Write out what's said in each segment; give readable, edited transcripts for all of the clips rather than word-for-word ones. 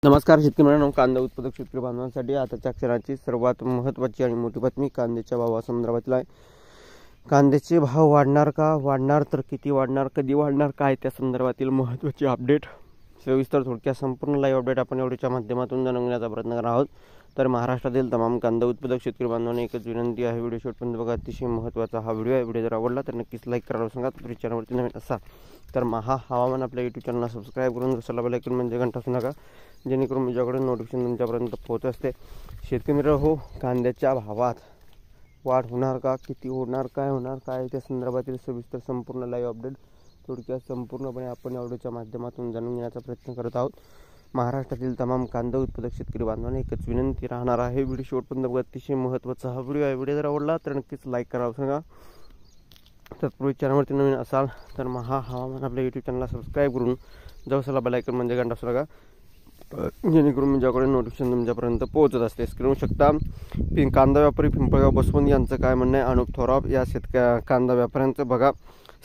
नमस्कार शेतकरी मित्रांनो, कांदा उत्पादक शेतकरी बांधवांसाठी आताच्या क्षणाची सर्वात महत्त्वाची आणि मोठी बातमी कांद्याच्या भावासंदर्भातील आहे। कांद्याचे भाव वाढणार का, वाढणार तर किती वाढणार, कधी वाढणार, काय त्या संदर्भातील महत्त्वाची अपडेट सविस्तर थोडक्यात संपूर्ण लाईव्ह अपडेट आपण एवढ्याच्या माध्यमातून जाणून घेण्याचा प्रयत्न करणार आहोत। तर महाराष्ट्रातील तमाम कांदा उत्पादक शेतकरी बांधवांना एकच विनंती आहे, व्हिडिओ शेवटपर्यंत बघा। अतिशय महत्त्वाचा हा व्हिडिओ आहे। व्हिडिओ जर आवडला तर नक्कीच लाईक करायला सांगा। तर चॅनलवरती नवीन असा तर महा हवामान आपल्या यूट्यूब चॅनलला सबस्क्राईब करून दुसऱ्याला बेल आयकॉन म्हणजे घंटा असू नका, जेणेकरून माझ्याकडे नोटिफिकेशन तुमच्यापर्यंत पोहोचत असते। शेतकरी मित्र हो, कांद्याच्या भावात वाढ होणार का, किती होणार, काय होणार, काय त्या संदर्भातील सविस्तर संपूर्ण लाईव्ह अपडेट थोडक्यात संपूर्णपणे आपण या व्हिडिओच्या माध्यमातून जाणून घेण्याचा प्रयत्न करत आहोत। महाराष्ट्रातील तमाम कांदा उत्पादक शेतकरी बांधवांना एकच विनंती राहणार आहे, व्हिडिओ शेवटपर्यंत बघा। अतिशय महत्त्वाचा हा व्हिडिओ आहे। व्हिडिओ जर आवडला तर नक्कीच लाईक करावं सांगा। तत्पूर्वी चॅनलवरती नवीन असाल तर महा हवामान आपल्या यूट्यूब चॅनलला सबस्क्राईब करून जवळला बेल आयकॉन म्हणजे घंटा असू नका, जेणेकरून माझ्याकडे नोटिफिकेशन तुमच्यापर्यंत पोहोचत असते। स्क्रीन शकता कांदा व्यापारी पिंपळगाव बसवंत यांचं काय म्हणणं आहे। अनुप थोरात या कांदा व्यापाऱ्यांचं बघा,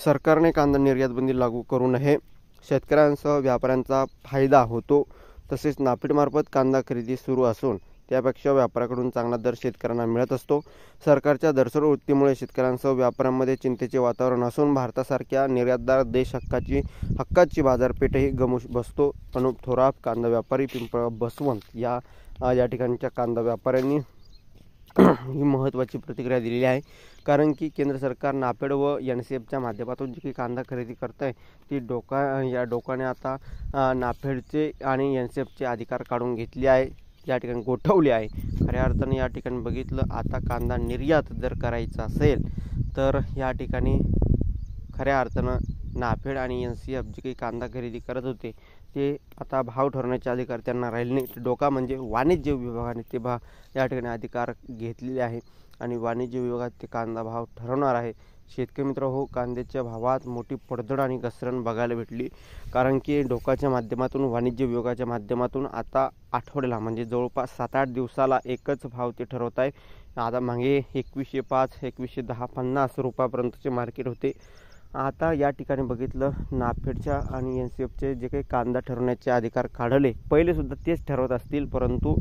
सरकारने कांदा निर्यात बंदी लागू करू नये, शेतकऱ्यांसह व्यापाऱ्यांचा फायदा होतो। तसेच नाफेडमार्फत कांदा खरेदी सुरू असून त्यापेक्षा व्यापाऱ्याकडून चांगला दर शेतकऱ्यांना मिळत असतो। सरकारच्या दरसर वृत्तीमुळे शेतकऱ्यांसह व्यापाऱ्यांमध्ये चिंतेचे वातावरण असून भारतासारख्या निर्यातदार देश हक्काची बाजारपेठही गमू बसतो। अनुप थोरात कांदा व्यापारी पिंपळगाव बसवंत या ठिकाणच्या कांदा व्यापाऱ्यांनी ही महत्त्वाची प्रतिक्रिया दिलेली आहे। कारण की केंद्र सरकार नाफेड व NCFच्या माध्यमातून जी काही कांदा खरेदी करत आहे ती डोकाने आता नाफेडचे आणि NCFचे अधिकार काढून घेतले आहे, या ठिकाणी गोठवले आहे। खऱ्या अर्थाने या ठिकाणी बघितलं, आता कांदा निर्यात जर करायचा असेल तर या ठिकाणी खऱ्या अर्थानं नाफेड आणि NCF जे काही कांदा खरेदी करत होते ते आता भाव ठरवण्याचे अधिकार त्यांना राहिले नाही। डोका म्हणजे वाणिज्य विभागाने ते या ठिकाणी अधिकार घेतलेले आहे आणि वाणिज्य विभागात ते कांदा भाव ठरवणार आहे। शेतकरी मित्र हो, कांद्याच्या भावात मोठी पडझड आणि घसरण बघायला भेटली, कारण की डोकाच्या माध्यमातून वाणिज्य विभागाच्या माध्यमातून आता आठवड्याला म्हणजे जवळपास 7-8 दिवसाला एकच भाव ते ठरवत आहे। आता मागे 2105, 2110, 50 रुपयापर्यंतचे मार्केट होते। आता या ठिकाणी बघितलं, नाफेडच्या आणि NCFचे जे काही कांदा ठरवण्याचे अधिकार काढले, पहिले सुद्धा तेच ठरवत असतील, परंतु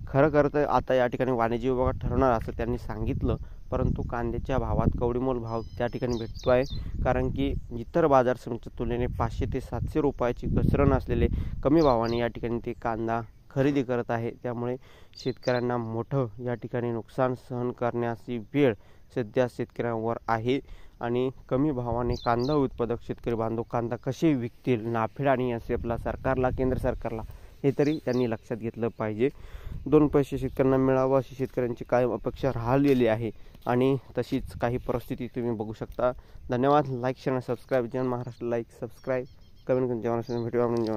खरं तर आता या ठिकाणी वाणिज्य विभागात ठरवणार असं त्यांनी सांगितलं। परंतु कांद्याच्या भावात कवडीमोल भाव त्या ठिकाणी भेटतो आहे, कारण की इतर बाजार समितीच्या तुलनेने 500 ते 700 रुपयाची घसरण असलेले कमी भावाने या ठिकाणी ते कांदा खरेदी करत आहे। त्यामुळे शेतकऱ्यांना मोठं या ठिकाणी नुकसान सहन करण्याची वेळ सध्या शेतकऱ्यांवर आहे आणि कमी भावाने कांदा उत्पादक शेतकरी बांधव कांदा कसे विकतील नाफेड आणि NCFला, सरकारला, केंद्र सरकारला, हे तरी त्यांनी लक्षात घेतलं पाहिजे। 2 पैसे शेतकऱ्यांना मिळावं अशी शेतकऱ्यांची कायम अपेक्षा राहिलेली आहे आणि तशीच काही परिस्थिती तुम्ही बघू शकता। धन्यवाद। लाईक, शेअर आणि सबस्क्राईब। जय महाराष्ट्र। लाईक, सबस्क्राईब, कमेंट करून जेवण भेटूया आपण।